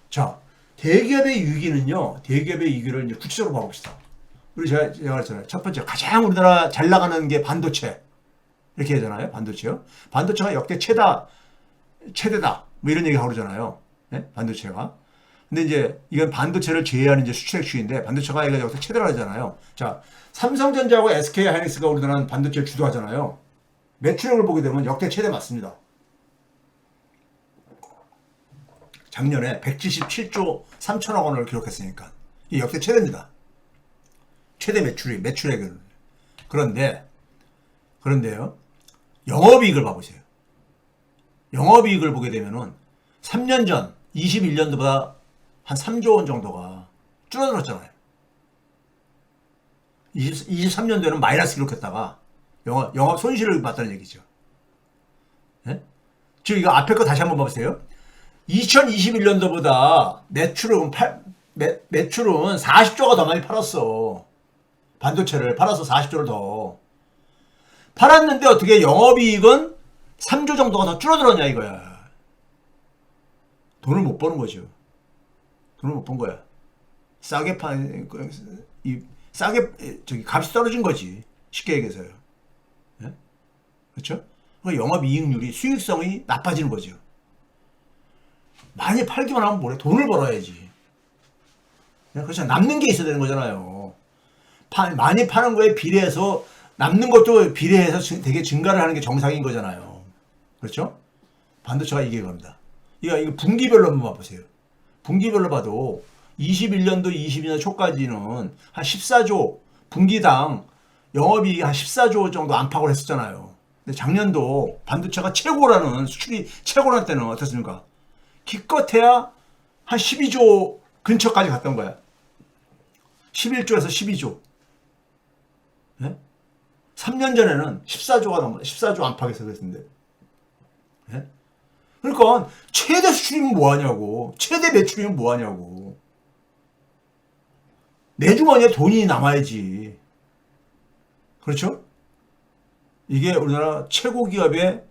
자, 대기업의 위기는요, 대기업의 위기를 이제 구체적으로 봐봅시다. 우리 제가 그랬잖아요. 첫 번째, 가장 우리나라 잘 나가는 게 반도체. 이렇게 하잖아요. 반도체요. 반도체가 역대 최대다. 뭐 이런 얘기 하고 그러잖아요. 네? 반도체가. 근데 이제 이건 반도체를 제외하는 이제 수출액 반도체가 이거 역대 최대라 하잖아요. 자, 삼성전자하고 SK 하이닉스가 우리나라는 반도체를 주도하잖아요. 매출액을 보게 되면 역대 최대 맞습니다. 작년에 177조 3천억 원을 기록했으니까 이게 역대 최대입니다. 최대 매출액은. 그런데요. 영업이익을 봐보세요. 영업이익을 보게 되면은 3년 전 21년도보다 한 3조 원 정도가 줄어들었잖아요. 23년도에는 마이너스 기록했다가 영업 손실을 봤다는 얘기죠. 네? 지금 이거 앞에 거 다시 한번 봐보세요. 2021년도보다 매출은 40조가 더 많이 팔았어. 반도체를 팔아서 40조를 더 팔았는데 어떻게 영업이익은 3조 정도가 더 줄어들었냐 이거야. 돈을 못 버는 거죠. 돈을 못 번 거야. 싸게 값이 떨어진 거지. 쉽게 얘기해서요. 네? 그렇죠? 그러니까 영업이익률이 수익성이 나빠지는 거죠. 많이 팔기만 하면 뭐래? 돈을 벌어야지. 그렇죠? 남는 게 있어야 되는 거잖아요. 많이 파는 거에 비례해서 남는 것도 비례해서 되게 증가를 하는 게 정상인 거잖아요. 그렇죠? 반도체가 이게 겁니다. 이거 분기별로 한번 봐보세요. 분기별로 봐도 21년도 22년 초까지는 한 14조 분기당 영업이익이 한 14조 정도 안팎을 했었잖아요. 근데 작년도 반도체가 수출이 최고라는 때는 어떻습니까? 기껏해야 한 12조 근처까지 갔던 거야. 11조에서 12조. 네? 3년 전에는 14조 안팎에서 그랬는데. 네? 그러니까 최대 수출이면 뭐하냐고. 최대 매출이면 뭐하냐고. 내 주머니에 돈이 남아야지. 그렇죠? 이게 우리나라 최고 기업의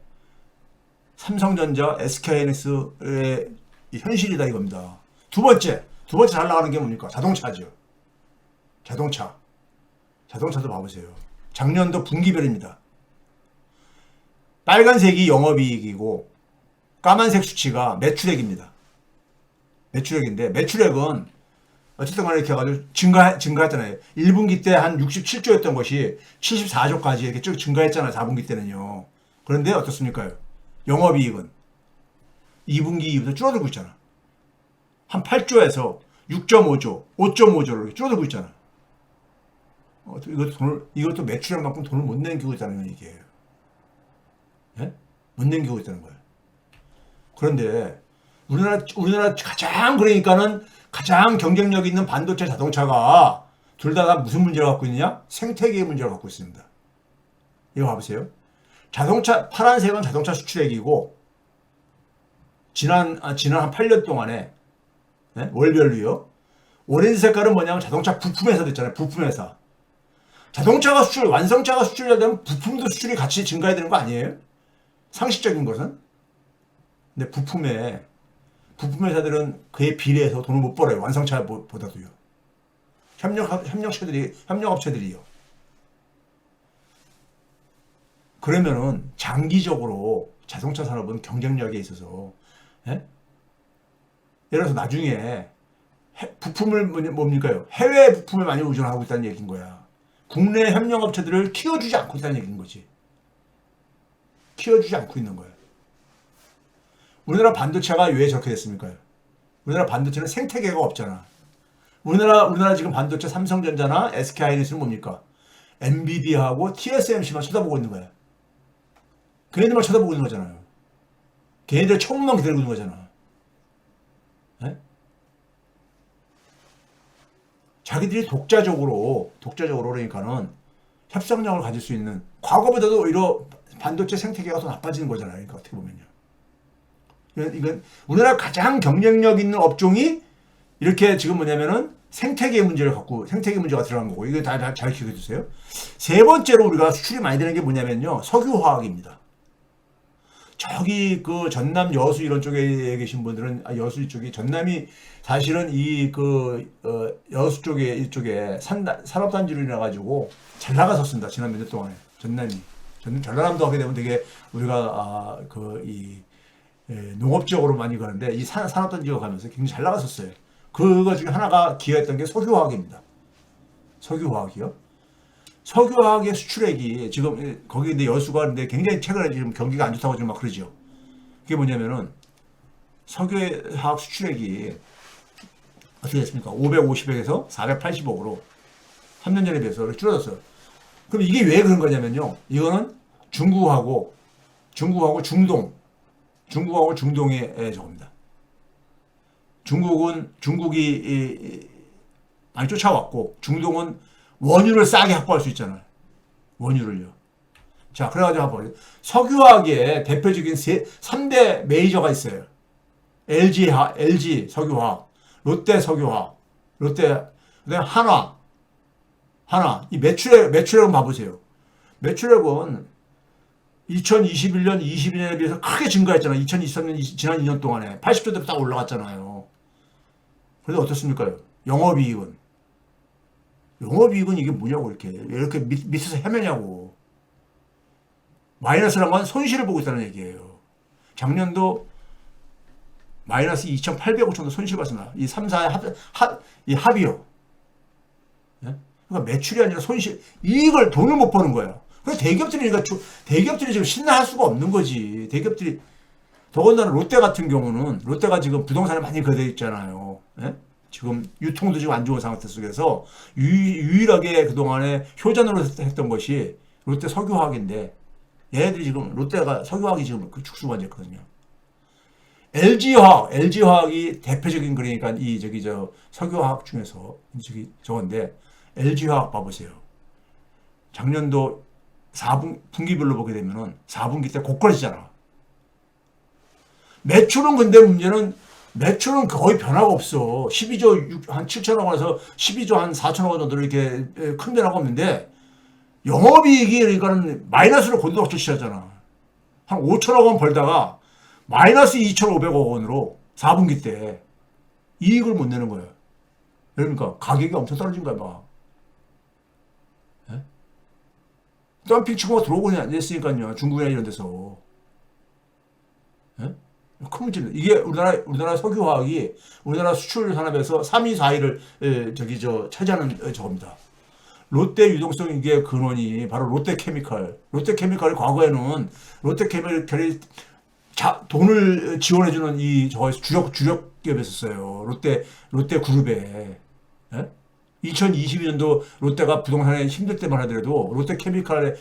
삼성전자, SK하이닉스의 현실이다 이겁니다. 두 번째 잘 나가는 게 뭡니까? 자동차죠. 자동차도 봐보세요. 작년도 분기별입니다. 빨간색이 영업이익이고 까만색 수치가 매출액입니다. 매출액인데 매출액은 어쨌든 간에 이렇게 해가지고 증가했잖아요. 1분기 때 한 67조였던 것이 74조까지 이렇게 쭉 증가했잖아요. 4분기 때는요. 그런데 어떻습니까? 영업이익은 2분기 이후부터 줄어들고 있잖아. 한 8조에서 6.5조, 5.5조로 이렇게 줄어들고 있잖아. 이것도 매출액만큼 돈을 못 남기고 있다는 얘기예요. 예? 못 남기고 있다는 거예요. 그런데 우리나라 그러니까는 가장 경쟁력 있는 반도체 자동차가 둘 다 무슨 문제를 갖고 있느냐? 생태계의 문제를 갖고 있습니다. 이거 봐보세요. 파란색은 자동차 수출액이고, 지난 한 8년 동안에, 네? 월별로요. 오렌지 색깔은 뭐냐면 자동차 부품회사 됐잖아요. 부품회사. 완성차가 수출되려면 부품도 수출이 같이 증가해야 되는 거 아니에요? 상식적인 것은. 근데 부품회사들은 그에 비례해서 돈을 못 벌어요. 완성차보다도요. 협력업체들이요. 그러면은 장기적으로 자동차 산업은 경쟁력에 있어서, 예? 예를 들어서 나중에 부품을 뭡니까요? 해외 부품을 많이 의존하고 있다는 얘기인 거야. 국내 협력업체들을 키워주지 않고 있다는 얘기인 거지. 키워주지 않고 있는 거야. 우리나라 반도체가 왜 저렇게 됐습니까? 우리나라 반도체는 생태계가 없잖아. 우리나라 지금 반도체 삼성전자나 SK하이닉스는 뭡니까? 엔비디아하고 TSMC만 쳐다보고 있는 거야. 걔네들만 쳐다보고 있는 거잖아요. 걔네들 처음만 기다리고 있는 거잖아. 네? 자기들이 독자적으로 그러니까는 협상력을 가질 수 있는, 과거보다도 오히려 반도체 생태계가 더 나빠지는 거잖아요. 그러니까 어떻게 보면요. 이건 우리나라 가장 경쟁력 있는 업종이 이렇게 지금 뭐냐면은 생태계 문제가 들어간 거고, 이거 다 잘 기억해 주세요. 세 번째로 우리가 수출이 많이 되는 게 뭐냐면요. 석유화학입니다. 저기 그 전남 여수 이런 쪽에 계신 분들은 여수 이쪽이 전남이 사실은 이 그 여수 쪽에 이쪽에 산업단지로 인해 가지고 잘 나갔었습니다. 지난 몇 년 동안에 전남이 전라남도 하게 되면 되게 우리가 그이 농업적으로 많이 가는데 이 산업단지로 가면서 굉장히 잘 나갔었어요. 그거 중에 하나가 기여했던 게 석유화학입니다. 석유화학이요. 석유화학의 수출액이 지금 거기 근데 여수가 근데 굉장히 최근에 지금 경기가 안 좋다고 지금 막 그러죠. 그게 뭐냐면은 석유화학 수출액이 어떻게 됐습니까? 550억에서 480억으로 3년 전에 비해서 줄어들었어요. 그럼 이게 왜 그런 거냐면요. 이거는 중국하고 중동의 저겁니다. 중국이 많이 쫓아왔고 중동은 원유를 싸게 확보할 수 있잖아요. 원유를요. 자, 그래가지고 한번 석유화학의 대표적인 3대 메이저가 있어요. LG 석유화학, 롯데 석유화학, 그다음에 한화. 이 매출액은 봐보세요. 매출액은 2021년, 22년에 비해서 크게 증가했잖아요. 2023년, 지난 2년 동안에 80조대로 딱 올라갔잖아요. 그런데 어떻습니까? 영업이익은 이게 뭐냐고 이렇게 밑에서 헤매냐고. 마이너스란 건 손실을 보고 있다는 얘기예요. 작년도 마이너스 2,800억 정도 손실 봤습니다. 이 3사의 합이요. 예? 그러니까 매출이 아니라 손실, 이익을 돈을 못 버는 거예요. 그래서 대기업들이 지금 신나할 수가 없는 거지. 대기업들이 더군다나 롯데 같은 경우는 롯데가 지금 부동산에 많이 거대 있잖아요. 예? 지금 유통도 지금 안 좋은 상태 속에서 유일하게 그동안에 효자노릇 했던 것이 롯데 석유화학인데 얘네들이 지금 롯데가 석유화학이 지금 축소가 됐거든요. LG화학이 대표적인 그러니까 석유화학 중에서 저건데 LG화학 봐보세요. 작년도 분기별로 보게 되면은 4분기 때 고퀄이잖아. 매출은 근데 문제는 매출은 거의 변화가 없어. 12조 한 7천억 원에서 12조 한 4천억 원 정도 이렇게 큰 변화가 없는데 영업이익이 그러니까는 마이너스로 곤두박질치잖아. 한 5천억 원 벌다가 마이너스 2,500억 원으로 4분기 때 이익을 못 내는 거예요. 그러니까 가격이 엄청 떨어진 거야, 막. 예? 덤핑 치고가 들어오고 앉아있으니까요. 중국이나 이런 데서. 예? 큰 문제입니다. 이게 우리나라 석유화학이 우리나라 수출 산업에서 3위, 4위를 차지하는 저겁니다. 롯데 유동성 이게 근원이 바로 롯데케미칼. 롯데케미칼이 과거에는 롯데케미칼이 돈을 지원해주는 주력 기업이었어요. 롯데 그룹에. 예? 2022년도 롯데가 부동산에 힘들 때만 하더라도 롯데케미칼에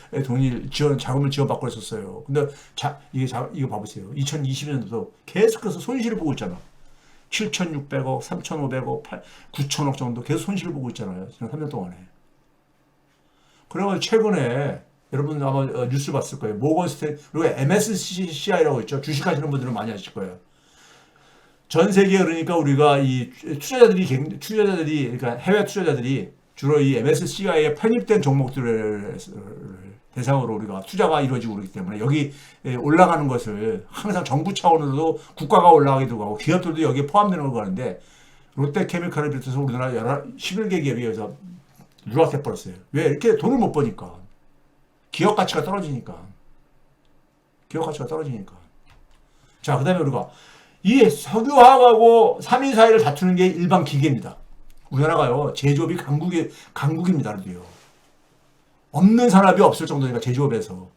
자금을 지원받고 했었어요. 근데 이거 봐보세요. 2020년도도 계속해서 손실을 보고 있잖아. 7,600억, 3,500억, 9,000억 정도 계속 손실을 보고 있잖아요. 지난 3년 동안에. 그래서 최근에 여러분 아마 뉴스 봤을 거예요. 그리고 MSCI라고 있죠. 주식하시는 분들은 많이 아실 거예요. 전 세계 그러니까 우리가 이 투자자들이 그러니까 해외 투자자들이 주로 이 MSCI에 편입된 종목들을 대상으로 우리가 투자가 이루어지고 그렇기 때문에 여기 올라가는 것을 항상 정부 차원으로도 국가가 올라가기도 하고 기업들도 여기에 포함되는 걸 하는데 롯데케미칼을 비롯해서 우리나라 11개 기업이 여기서 누락해 버렸어요. 왜? 이렇게 돈을 못 버니까. 기업 가치가 떨어지니까. 자, 그 다음에 우리가 이 석유화학하고 3위 사이를 다투는 게 일반 기계입니다. 우리나라가요, 제조업이 강국입니다. 그래도요. 없는 산업이 없을 정도니까, 제조업에서.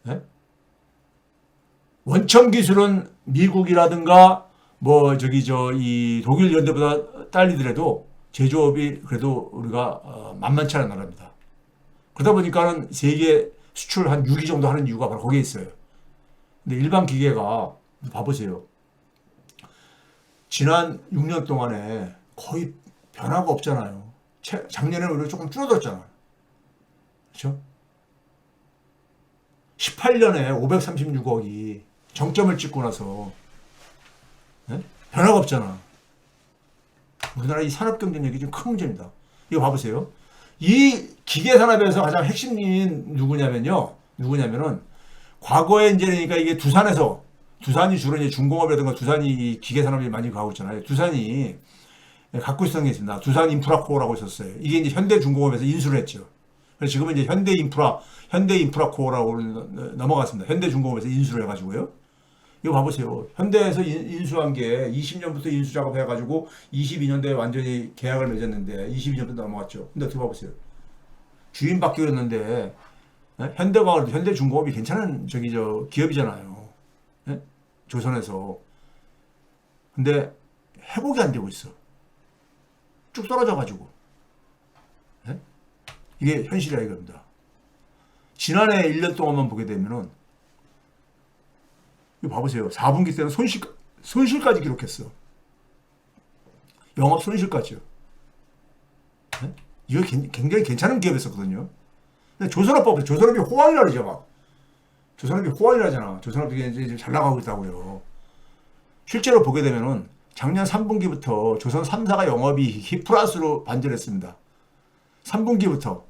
네? 원천 기술은 미국이라든가, 이 독일 이런 데보다 딸리더라도, 제조업이 그래도 우리가 만만치 않은 나라입니다. 그러다 보니까는 세계 수출 한 6위 정도 하는 이유가 바로 거기에 있어요. 근데 일반 기계가, 봐보세요. 지난 6년 동안에 거의 변화가 없잖아요. 작년에는 우리가 조금 줄어들었잖아요. 그렇죠? 18년에 536억이 정점을 찍고 나서 네? 변화가 없잖아. 우리나라 이 산업 경쟁력이 좀 큰 문제입니다. 이거 봐보세요. 이 기계 산업에서 가장 핵심인 누구냐면은 과거에 이제 그러니까 이게 두산이 주로 이제 중공업이라든가 두산이 기계산업이 많이 가고 있잖아요. 두산이 갖고 있었던 게 있습니다. 두산 인프라코어라고 있었어요. 이게 이제 현대중공업에서 인수를 했죠. 그래서 지금은 이제 현대인프라코어라고 넘어갔습니다. 현대중공업에서 인수를 해가지고요. 이거 봐보세요. 현대에서 인수한 게 20년부터 인수 작업해가지고 22년도에 완전히 계약을 맺었는데 22년부터 넘어갔죠. 근데 어떻게 봐보세요. 주인 바뀌고 그랬는데 현대과학도 현대중공업이 괜찮은 기업이잖아요. 예? 조선에서. 근데 회복이 안 되고 있어. 쭉 떨어져가지고. 예? 이게 현실이야 이겁니다. 지난해 1년 동안만 보게 되면은 이거 봐보세요. 4분기 때는 손실까지 기록했어. 영업 손실까지요. 예? 이거 굉장히 괜찮은 기업이었거든요. 근데 조선업이 호황이라 그러죠, 막. 조선업이 호황이라잖아. 조선업이 이제 잘 나가고 있다고요. 실제로 보게 되면은 작년 3분기부터 조선 3사가 영업이익이 플러스로 반전했습니다. 3분기부터.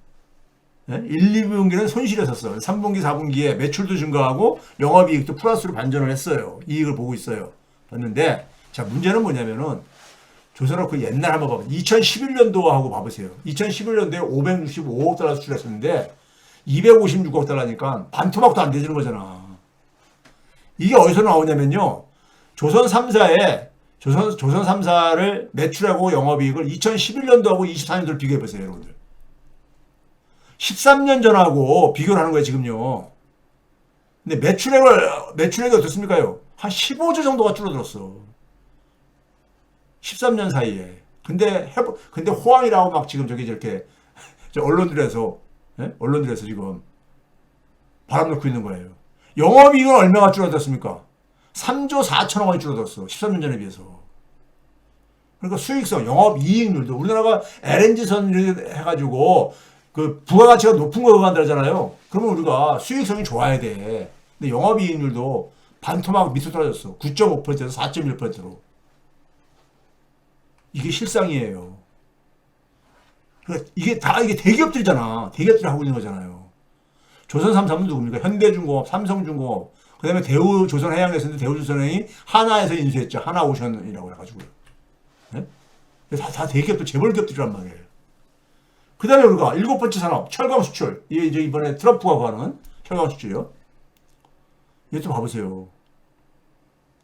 예? 1, 2분기는 손실했었어. 3분기, 4분기에 매출도 증가하고 영업이익도 플러스로 반전을 했어요. 이익을 보고 있어요. 봤는데, 자, 문제는 뭐냐면은 조선업 그 옛날 한번 봐보세요. 2011년도하고 봐보세요. 2011년도에 565억 달러 수출했었는데 256억 달러니까 반토막도 안 되는 거잖아. 이게 어디서 나오냐면요. 조선 3사를 매출하고 영업이익을 2011년도하고 24년도를 비교해보세요, 여러분들. 13년 전하고 비교를 하는 거예요, 지금요. 근데 매출액이 어떻습니까요? 한 15조 정도가 줄어들었어. 13년 사이에. 근데 호황이라고 막 지금 저렇게 언론들에서 지금 바람 넣고 있는 거예요. 영업이익은 얼마가 줄어들었습니까? 3조 4천억 원이 줄어들었어. 13년 전에 비해서. 그러니까 수익성, 영업이익률도 우리나라가 LNG선 해가지고 그 부가가치가 높은 거 만들잖아요. 그러면 우리가 수익성이 좋아야 돼. 근데 영업이익률도 반토막 밑으로 떨어졌어. 9.5%에서 4.1%로. 이게 실상이에요. 그러니까 이게 대기업들이잖아. 대기업들이 하고 있는 거잖아요. 조선 3사는 누굽니까? 현대중공업, 삼성중공업, 그 다음에 조선해양에서는 대우조선해양이 하나에서 인수했죠. 하나오션이라고 해가지고요. 네? 다 대기업들, 재벌기업들이란 말이에요. 그 다음에 우리가 7번째 산업, 철강 수출. 이게 이제 이번에 트럼프가 가는 철강 수출이요. 이것도 봐보세요.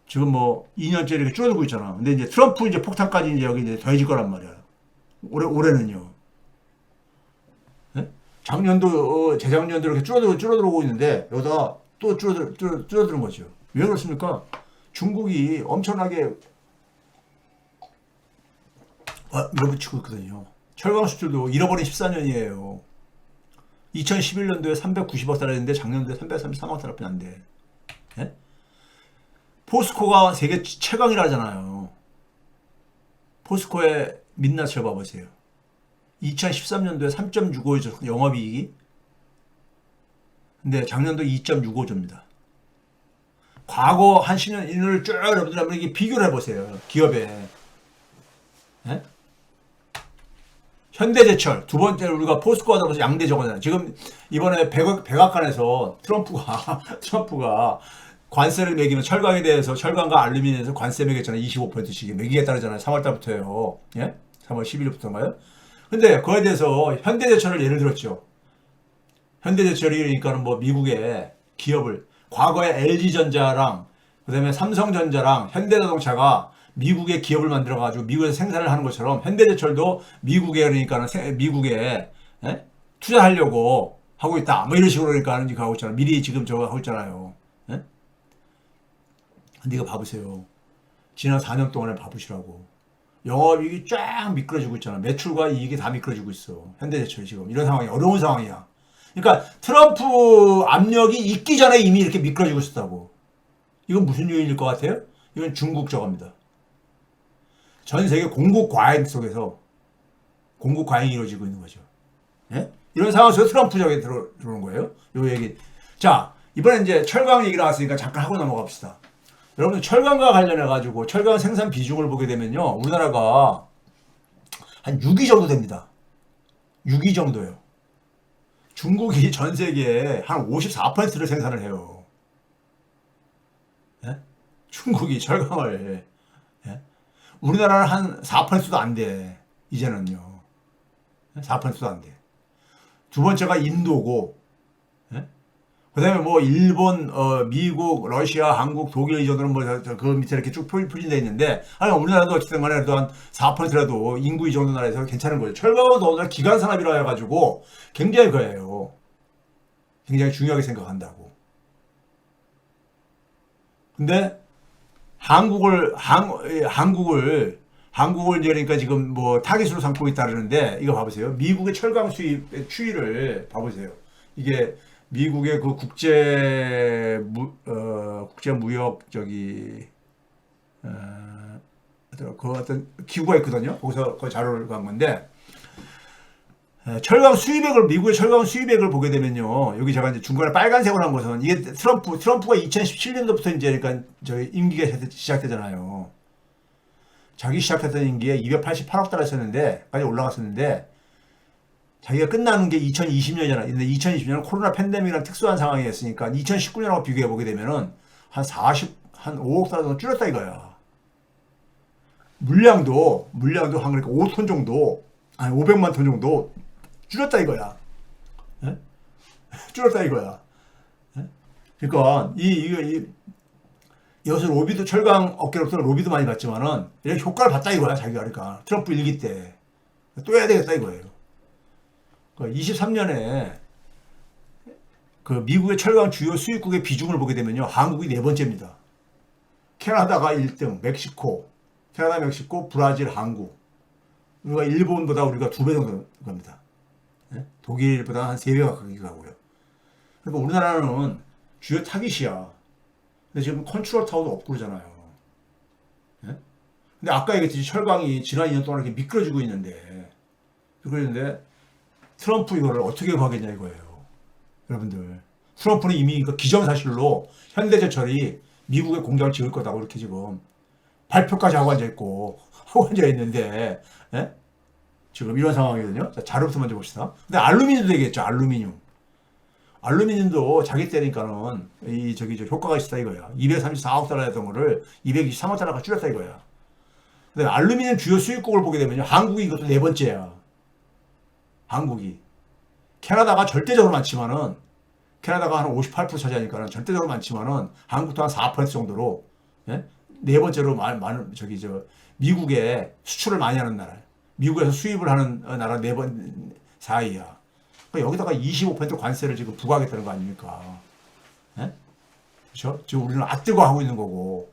지금 뭐 2년째 이렇게 줄어들고 있잖아. 근데 이제 트럼프 이제 폭탄까지 이제 여기 이제 더해질 거란 말이야. 올해는요. 네? 재작년도 이렇게 줄어들고 있는데 여기다가 또 줄어드는 거죠. 왜 그렇습니까? 중국이 엄청나게 밀어붙이고 있거든요. 철강 수출도 잃어버린 14년이에요. 2011년도에 390억 달러였는데 작년도에 333억 달러뿐이 안 돼. 네? 포스코가 세계 최강이라잖아요. 포스코의 민낯을 봐보세요. 2013년도에 3.65조 영업이익이. 근데 작년도 2.65조입니다. 과거 한 10년을 쭉 여러분들 한번 이게 비교를 해보세요. 기업에. 네? 현대제철 두 번째 우리가 포스코가 들어서 양대 저거잖아요. 지금 이번에 백악관에서 트럼프가 관세를 매기면 철강에 대해서 철강과 알루미늄에서 관세 매겼잖아요. 25%씩 매기겠다잖아요. 3월달부터요. 예? 3월 11일부터인가요? 근데 그거에 대해서 현대제철을 예를 들었죠. 현대제철이 그러니까는 뭐 미국의 기업을 과거에 LG전자랑 그다음에 삼성전자랑 현대자동차가 미국의 기업을 만들어가지고 미국에서 생산을 하는 것처럼 현대제철도 미국에 예? 투자하려고 하고 있다. 뭐 이런 식으로 그러니까 하고 있잖아요. 미리 지금 저거 하고 있잖아요. 예? 근데 이거 봐보세요. 지난 4년 동안에 봐보시라고. 영업이익이 쫙 미끄러지고 있잖아. 매출과 이익이 다 미끄러지고 있어. 현대제철이 지금 이런 상황이 어려운 상황이야. 그러니까 트럼프 압력이 있기 전에 이미 이렇게 미끄러지고 있었다고. 이건 무슨 요인일 것 같아요? 이건 중국 저겁니다. 전 세계 공급 과잉 속에서 공급 과잉이 이루어지고 있는 거죠. 예? 이런 상황 속에서 트럼프 저게 들어오는 거예요. 요 얘기. 자, 이번에 이제 철강 얘기 나왔으니까 잠깐 하고 넘어갑시다. 여러분 철강과 관련해가지고 철강 생산 비중을 보게 되면요. 우리나라가 한 6위 정도 됩니다. 6위 정도요. 중국이 전 세계에 한 54%를 생산을 해요. 중국이 철강을, 예? 우리나라는 한 4%도 안 돼. 이제는요. 4%도 안 돼. 두 번째가 인도고, 예? 그다음에 뭐 일본, 미국, 러시아, 한국, 독일 이 정도는 뭐 그 밑에 이렇게 쭉 표시돼 있는데, 아니 우리나라도 어쨌든 간에 그래도 한 4%라도 인구 이 정도 나라에서 괜찮은 거예요. 철강은 더군다나 기간 산업이라 해가지고 굉장히 거예요. 굉장히 중요하게 생각한다고. 근데 한국을 이제 그러니까 지금 뭐 타깃으로 삼고 있다는데 이거 봐보세요. 미국의 철강 수입 추이를 봐보세요. 이게 미국의 그 국제 무역 그 어떤 기구가 있거든요. 거기서 그 자료를 간 건데 철강 수입액을 미국의 철강 수입액을 보게 되면요. 여기 제가 이제 중간에 빨간색으로 한 것은 이게 트럼프가 2017년도부터 이제 그러니까 저희 임기가 시작되잖아요. 자기 시작했던 임기에 288억 달러였었는데,까지 올라갔었는데, 자기가 끝나는 게 2020년이잖아. 근데 2020년은 코로나 팬데믹이라는 특수한 상황이었으니까 2019년하고 비교해 보게 되면은 한 5억 달러 정도 줄였다 이거야. 물량도 한 그러니까 5톤 정도, 아니 500만 톤 정도 줄였다 이거야. 예? 줄였다 이거야. 예? 그러니까 여기서 로비도 철강 업계로부터 로비도 많이 받지만은 이렇게 효과를 봤다 이거야 자기가. 그러니까 트럼프 일기 때 또 해야 되겠다 이거예요. 그러니까 23년에 그 미국의 철강 주요 수입국의 비중을 보게 되면요, 한국이 네 번째입니다. 캐나다가 1등, 캐나다, 멕시코, 브라질, 한국. 우리가 일본보다 우리가 2배 정도 겁니다. 예? 독일보다 한 3배 가까이 가고요. 그러니까 우리나라는 주요 타깃이야. 근데 지금 컨트롤 타워도 없고 그러잖아요. 예? 근데 아까 얘기했듯이 철강이 지난 2년 동안 이렇게 미끄러지고 있는데, 트럼프 이거를 어떻게 하겠냐 이거예요. 여러분들. 트럼프는 이미 그 기정사실로 현대제철이 미국에 공장을 지을 거다고 이렇게 지금 발표까지 하고 앉아 있는데, 예? 지금 이런 상황이거든요. 자, 자료부터 먼저 봅시다. 근데 알루미늄도 되겠죠. 알루미늄도 자기 때니까는 효과가 있었다 이거야. 234억 달러였던 거를 223억 달러가 줄였다 이거야. 근데 알루미늄 주요 수입국을 보게 되면 한국이 이것도 네 번째야. 한국이. 캐나다가 절대적으로 많지만은, 캐나다가 한 58% 차지하니까는 절대적으로 많지만은 한국도 한 4% 정도로, 예? 네 번째로 많은 미국에 수출을 많이 하는 나라, 미국에서 수입을 하는 나라 4번 사이야. 그러니까 여기다가 25% 관세를 지금 부과하겠다는 거 아닙니까? 예? 그렇죠? 지금 우리는 앞들고 하고 있는 거고.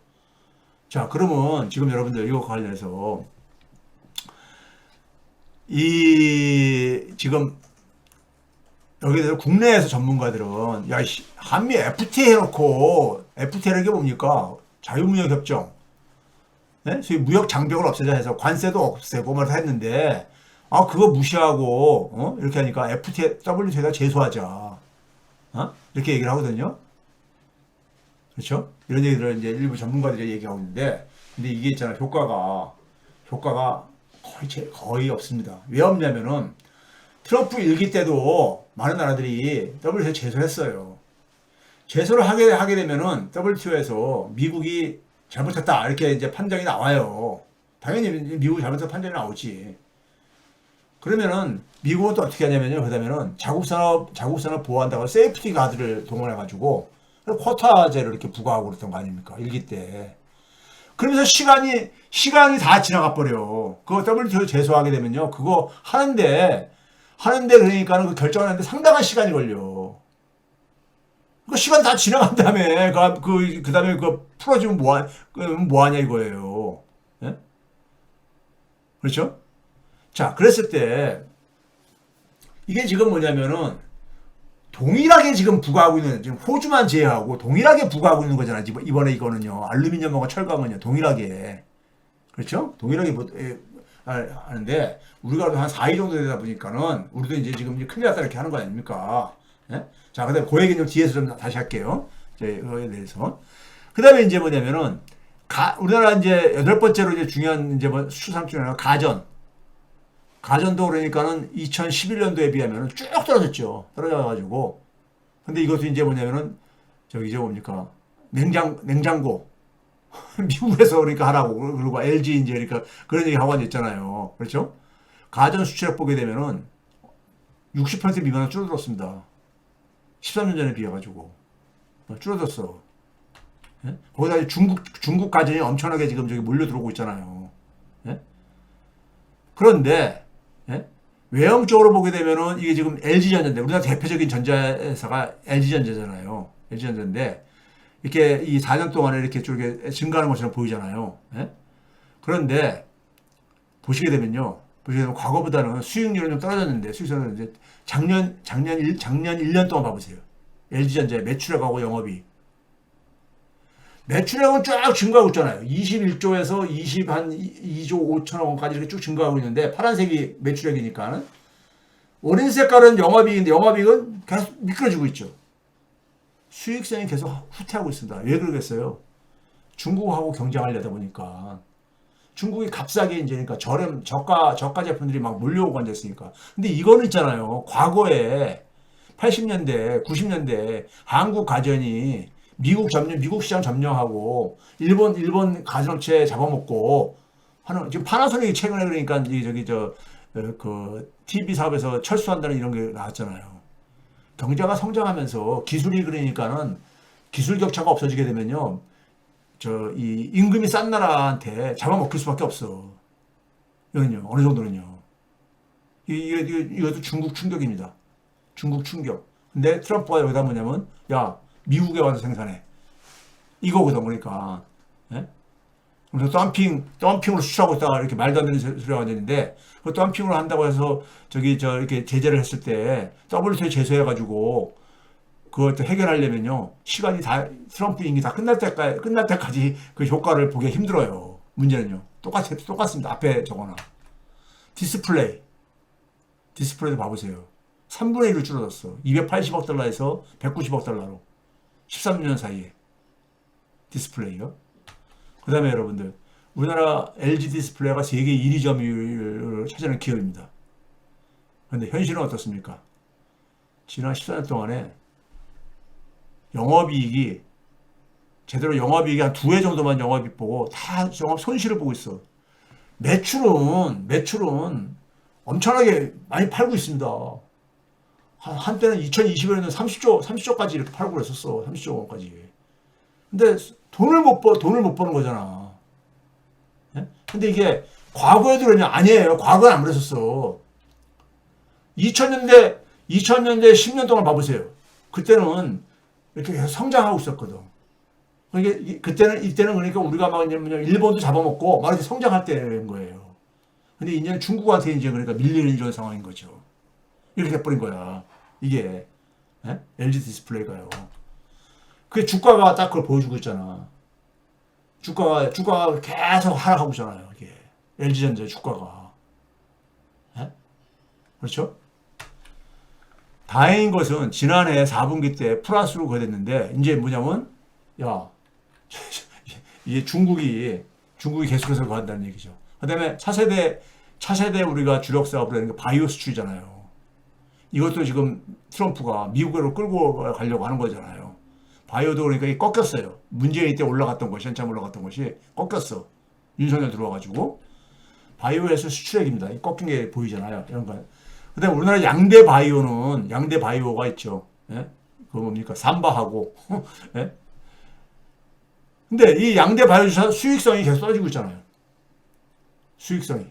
자, 그러면 지금 여러분들 이거 관련해서 지금 여기에 대해서 국내에서 전문가들은 한미 FTA 해놓고, FTA라는 게 뭡니까? 자유무역협정, 네? 소위 무역 장벽을 없애자 해서 관세도 없애고 뭐 했는데, 그거 무시하고 이렇게 하니까 FTA, WTO에다 제소하자, 이렇게 얘기를 하거든요. 그렇죠? 이런 얘기들을 이제 일부 전문가들이 얘기하고 있는데, 근데 이게 있잖아요. 효과가 거의 없습니다. 왜 없냐면은 트럼프 일기 때도 많은 나라들이 WTO 제소했어요. 제소를 하게 되면은 WTO에서 미국이 잘못했다 이렇게 이제 판정이 나와요. 당연히 미국이 잘못해서 판정이 나오지. 그러면은 미국은 또 어떻게 하냐면요. 그러면은 자국산업 보호한다고 세이프티 가드를 동원해가지고 쿼타제를 이렇게 부과하고 그랬던 거 아닙니까? 일기 때. 그러면서 시간이 다 지나가 버려. 그거 WTO 제소하게 되면요. 그거 하는데 그러니까는 그 결정하는데 상당한 시간이 걸려. 그 시간 다 지나간 다음에 그 다음에 그 풀어주면 뭐하냐 이거예요. 예? 그렇죠? 자, 그랬을 때 이게 지금 뭐냐면은 동일하게 지금 부과하고 있는, 지금 호주만 제외하고 동일하게 부과하고 있는 거잖아요. 이번에 이거는요. 알루미늄하고 철강은요. 동일하게. 그렇죠? 동일하게 하는데 우리가 한 4일 정도 되다 보니까는 우리도 이제 지금 큰일 났다 이렇게 하는 거 아닙니까? 예? 자, 그 다음에 그 얘기는 좀 뒤에서 좀 다시 할게요. 그거에 대해서. 그 다음에 이제 뭐냐면은 우리나라 이제 8번째로 이제 중요한 이제 수출 상품 중에 하나가 가전도 그러니까는 2011년도에 비하면 쭉 떨어졌죠. 떨어져가지고. 근데 이것도 이제 뭐냐면은 뭡니까? 냉장고. 미국에서 그러니까 하라고. 그리고 LG 이제 그러니까 그런 얘기 하고 앉았잖아요. 그렇죠? 가전 수출액 보게 되면은 60% 미만은 줄어들었습니다. 13년 전에 비해 가지고 줄어들었어. 예? 거기다 중국 가전이 엄청나게 지금 저기 몰려 들어오고 있잖아요. 예? 그런데 예? 외형적으로 보게 되면은 이게 지금 LG전자인데 우리나라 대표적인 전자회사가 LG전자잖아요. LG전자인데 이렇게 이 4년 동안에 이렇게 쭉 증가하는 것처럼 보이잖아요. 예? 그런데 보시게 되면 과거보다는 수익률은 좀 떨어졌는데 수익률은 이제 작년 1년 동안 봐보세요. LG전자의 매출액하고 영업이 매출액은 쫙 증가하고 있잖아요. 21조에서 2조 5천억 원까지 이렇게 쭉 증가하고 있는데 파란색이 매출액이니까 오렌지 색깔은 영업이익인데 영업이익은 계속 미끄러지고 있죠. 수익성이 계속 후퇴하고 있습니다. 왜 그러겠어요? 중국하고 경쟁하려다 보니까 중국이 값싸게 이제 그러니까 저가 제품들이 막 몰려오고 앉았으니까. 근데 이거는 있잖아요. 과거에 80년대, 90년대 한국 가전이 미국 시장 점령하고 일본 가전업체 잡아먹고 하는 지금 파나소닉이 최근에 그러니까 이 저기 그 TV 사업에서 철수한다는 이런 게 나왔잖아요. 경제가 성장하면서 기술이 그러니까는 기술 격차가 없어지게 되면요. 이 임금이 싼 나라한테 잡아먹힐 수밖에 없어. 이건요. 어느 정도는요. 이것도 중국 충격입니다. 중국 충격. 근데 트럼프가 여기다 뭐냐면 야 미국에 와서 생산해. 이거거든 그러니까. 예? 그래서 덤핑으로 수출하고 있다가 이렇게 말도 안 되는 소리가 되는데 그 덤핑으로 한다고 해서 이렇게 제재를 했을 때 WTO 제소해가지고 그걸 또 해결하려면요 시간이 다 트럼프 임기 다 끝날 때까지 그 효과를 보기 힘들어요. 문제는요 똑같습니다. 앞에 적어놔. 디스플레이도 봐보세요. 3분의 1로 줄어들었어. 280억 달러에서 190억 달러로 13년 사이에 디스플레이요. 그 다음에 여러분들 우리나라 LG 디스플레이가 세계 1위 점유율을 차지하는 기업입니다. 그런데 현실은 어떻습니까? 지난 14년 동안에 영업이익이 제대로 영업이익이 한 2회 정도만 영업이익 보고 다 영업 손실을 보고 있어. 매출은 엄청나게 많이 팔고 있습니다. 한때는 2020년에는 30조까지 이렇게 팔고 그랬었어. 30조 원까지. 근데 돈을 못 버는 거잖아. 예? 근데 이게 과거에도 그러냐? 아니에요. 과거는 안 그랬었어. 2000년대 10년 동안 봐보세요. 그때는 이렇게 계속 성장하고 있었거든. 이때는 그러니까 우리가 막 일본도 잡아먹고 막 이렇게 성장할 때인 거예요. 근데 이제 중국한테 이제 그러니까 밀리는 이런 상황인 거죠. 이렇게 돼버린 거야. 이게 예? LG 디스플레이가요. 그 주가가 딱 그걸 보여주고 있잖아. 주가가 계속 하락하고 있잖아요. 이게 LG전자 주가가. 예? 그렇죠? 다행인 것은 지난해 4분기 때 플러스로 거됐는데 이제 뭐냐면 야 이게 중국이 계속해서 간다는 얘기죠. 그다음에 차세대 우리가 주력 사업으로 하는 게 바이오 수출이잖아요. 이것도 지금 트럼프가 미국으로 끌고 가려고 하는 거잖아요. 바이오도 그러니까 꺾였어요. 문재인 때 올라갔던 것이 한참 올라갔던 것이 꺾였어. 윤석열 들어와가지고 바이오에서 수출액입니다. 이 꺾인 게 보이잖아요. 이런 거. 그다음에 우리나라 양대 바이오가 있죠. 예? 그거 뭡니까? 삼바하고. 예? 근데 이 양대 바이오 주사 수익성이 계속 떨어지고 있잖아요. 수익성이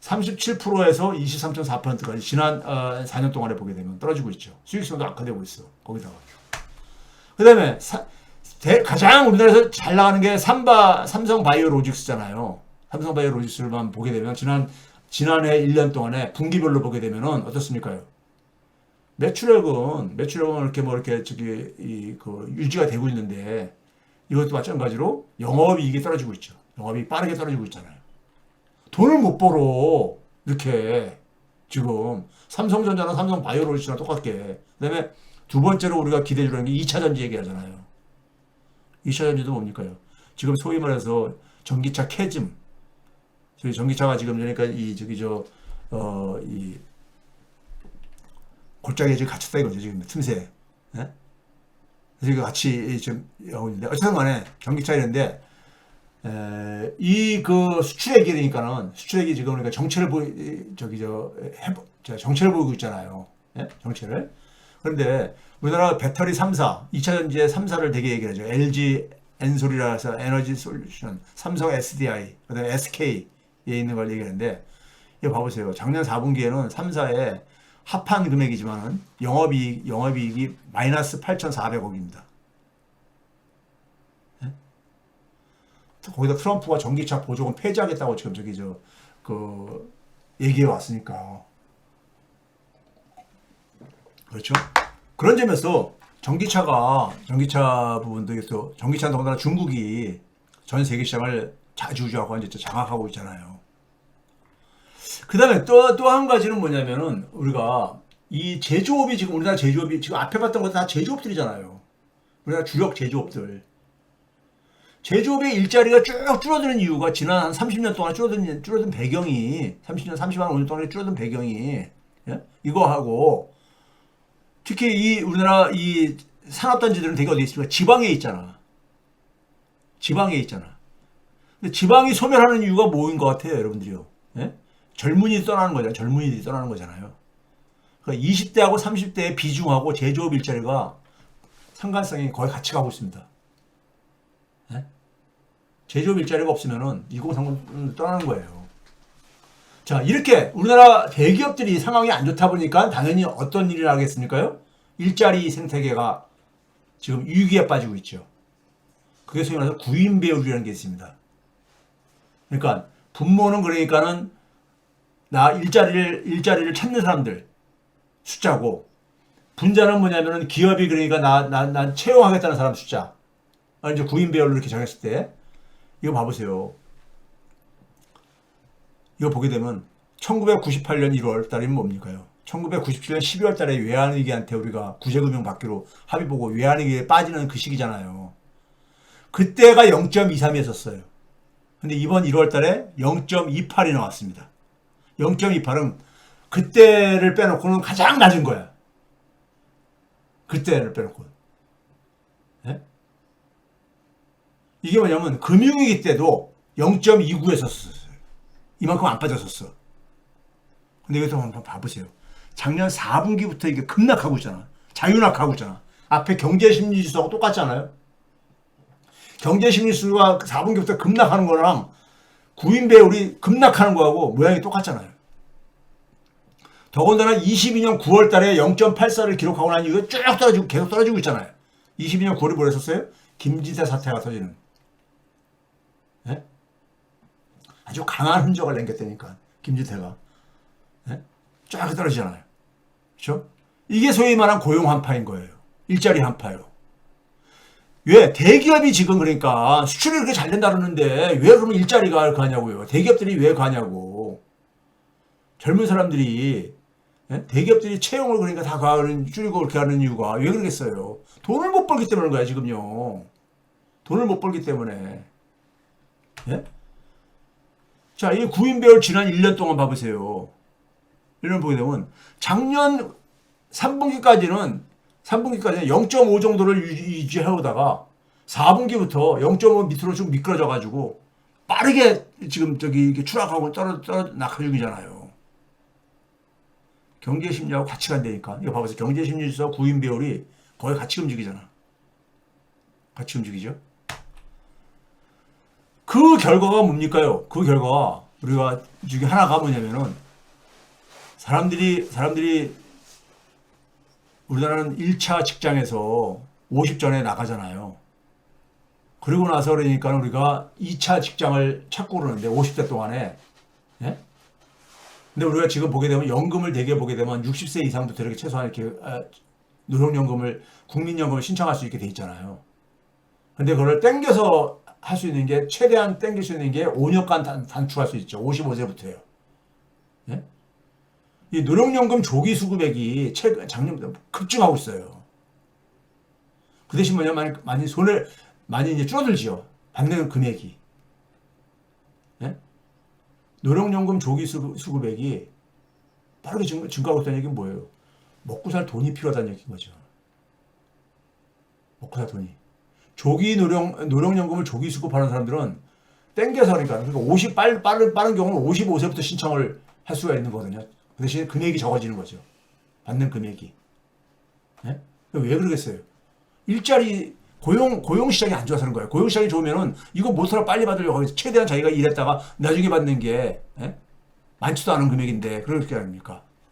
37%에서 23.4%까지 지난 4년 동안에 보게 되면 떨어지고 있죠. 수익성도 악화되고 있어. 거기다가. 그다음에 가장 우리나라에서 잘 나가는 게 삼성바이오로직스잖아요. 삼성바이오로직스를만 보게 되면 지난해 1년 동안에 분기별로 보게 되면은 어떻습니까? 매출액은 이렇게 유지가 되고 있는데 이것도 마찬가지로 영업이익이 떨어지고 있죠. 영업이 빠르게 떨어지고 있잖아요. 돈을 못 벌어. 이렇게 지금 삼성전자나 삼성바이오로직스랑 똑같게. 그다음에 두 번째로 우리가 기대해 주는 게 2차 전지 얘기하잖아요. 2차 전지도 뭡니까요? 지금 소위 말해서 전기차 캐즘. 저희 전기차가 지금 그러니까 이 골짜기에 지금 갇혔다 이거죠. 지금 틈새. 예? 그래서 이거 같이 지금 하고 있는데, 어쨌든 간에 전기차 이런데, 이 그 수출액이 되니까는, 수출액이 지금 그러니까 정체를 정체를 보이고 있잖아요. 예? 정체를. 그런데 우리나라 배터리 3사, 2차 전지의 3사를 되게 얘기를 하죠. LG 엔솔이라서 에너지 솔루션, 삼성 SDI, 그다음에 SK에 있는 걸 얘기하는데, 이거 봐보세요. 작년 4분기에는 3사의 합한 금액이지만은 영업이익이 마이너스 8,400억입니다. 거기다 트럼프가 전기차 보조금 폐지하겠다고 지금 얘기해 왔으니까. 그렇죠? 그런 점에서 전기차 부분도 전기차 더군다나 중국이 전 세계 시장을 자주하고 이제 장악하고 있잖아요. 그 다음에 또 한 가지는 뭐냐면은 우리가 이 제조업이 지금 우리나라 제조업이 지금 앞에 봤던 거 다 제조업들이잖아요. 우리나라 주력 제조업들. 제조업의 일자리가 쭉 줄어드는 이유가 지난 한 30년 동안 줄어든 배경이 30년, 30만 5년 동안 줄어든 배경이 예? 이거하고 특히 우리나라 이 산업단지들은 되게 어디 있습니까? 지방에 있잖아. 지방에 있잖아. 근데 지방이 소멸하는 이유가 뭐인 것 같아요, 여러분들이요? 예? 젊은이들이 떠나는 거잖아요. 젊은이들이 떠나는 거잖아요. 그러니까 20대하고 30대의 비중하고 제조업 일자리가 상관성이 거의 같이 가고 있습니다. 예? 제조업 일자리가 없으면은 2030 떠나는 거예요. 자, 이렇게 우리나라 대기업들이 상황이 안 좋다 보니까 당연히 어떤 일을 하겠습니까요? 일자리 생태계가 지금 위기에 빠지고 있죠. 그게 소위 말해서 구인 배율이라는 게 있습니다. 그러니까 분모는 그러니까는 일자리를 찾는 사람들 숫자고, 분자는 뭐냐면은 기업이 그러니까 난 채용하겠다는 사람 숫자. 이제 구인 배열로 이렇게 정했을 때, 이거 봐보세요. 이거 보게 되면 1998년 1월 달이면 뭡니까요? 1997년 12월 달에 외환위기한테 우리가 구제금융 받기로 합의 보고 외환위기에 빠지는 그 시기잖아요. 그때가 0.23이었어요. 근데 이번 1월 달에 0.28이 나왔습니다. 0.28은 그때를 빼놓고는 가장 낮은 거야. 그때를 빼놓고. 네? 이게 뭐냐면 금융위기 때도 0.29였었어요. 이만큼 안 빠졌었어. 근데 이것도 한번 봐보세요. 작년 4분기부터 이게 급락하고 있잖아. 자유낙하고 있잖아. 앞에 경제심리지수하고 똑같잖아요. 경제심리지수가 4분기부터 급락하는 거랑 구인 배율이 급락하는 거하고 모양이 똑같잖아요. 더군다나 22년 9월 달에 0.84를 기록하고 난 이후에 쭉 떨어지고 계속 떨어지고 있잖아요. 22년 9월에 뭐 했었어요? 김진태 사태가 터지는. 네? 아주 강한 흔적을 남겼다니까. 김진태가. 네? 쫙 떨어지잖아요. 그렇죠? 이게 소위 말한 고용 한파인 거예요. 일자리 한파요. 왜? 대기업이 지금 그러니까 수출이 그렇게 잘 된다 그러는데 왜 그러면 일자리가 가냐고요. 대기업들이 왜 가냐고. 젊은 사람들이 대기업들이 채용을 그러니까 다 줄이고 그렇게 하는 이유가 왜 그러겠어요. 돈을 못 벌기 때문인 거야 지금요. 돈을 못 벌기 때문에. 예? 자, 이 구인배열 지난 1년 동안 봐보세요. 1년 보게 되면 작년 3분기까지는 0.5 정도를 유지해오다가 4분기부터 0.5 밑으로 좀 미끄러져가지고 빠르게 지금 이게 추락하고 낙하 중이잖아요. 경제심리하고 같이 간다니까. 이거 봐보세요. 경제심리에서 구인 배열이 거의 같이 움직이잖아. 같이 움직이죠. 그 결과가 뭡니까요? 그 결과가 우리가 중에 하나가 뭐냐면은 사람들이 우리나라는 1차 직장에서 50전에 나가잖아요. 그리고 나서 그러니까 우리가 2차 직장을 찾고 그러는데 50대 동안에. 예? 근데 우리가 지금 보게 되면 연금을 대개 보게 되면 60세 이상부터 이렇게 최소한 이렇게 노령연금을 국민연금을 신청할 수 있게 돼 있잖아요. 근데 그걸 땡겨서 할 수 있는 게 최대한 땡길 수 있는 게 5년간 단축할 수 있죠. 55세부터요. 예? 이 노령연금 조기 수급액이 작년부터 급증하고 있어요. 그 대신 뭐냐면 많이 이제 줄어들지요. 받는 금액이. 예? 노령연금 조기 수급액이 빠르게 증가하고 있다는 얘기는 뭐예요? 먹고 살 돈이 필요하다는 얘기인 거죠. 먹고 살더니 조기 노령연금을 조기 수급하는 사람들은 땡겨서 그러니까 50 빠른 경우는 55세부터 신청을 할 수가 있는 거거든요. 그 대신에 금액이 적어지는 거죠. 받는 금액이. 네? 왜 그러겠어요? 일자리 고용 시장이 안 좋아서 그런 거예요. 고용 시장이 좋으면은 이거 못하러 빨리 받으려고 하겠지. 최대한 자기가 일했다가 나중에 받는 게 예? 많지도 않은 금액인데 그럴 게 아닙니까?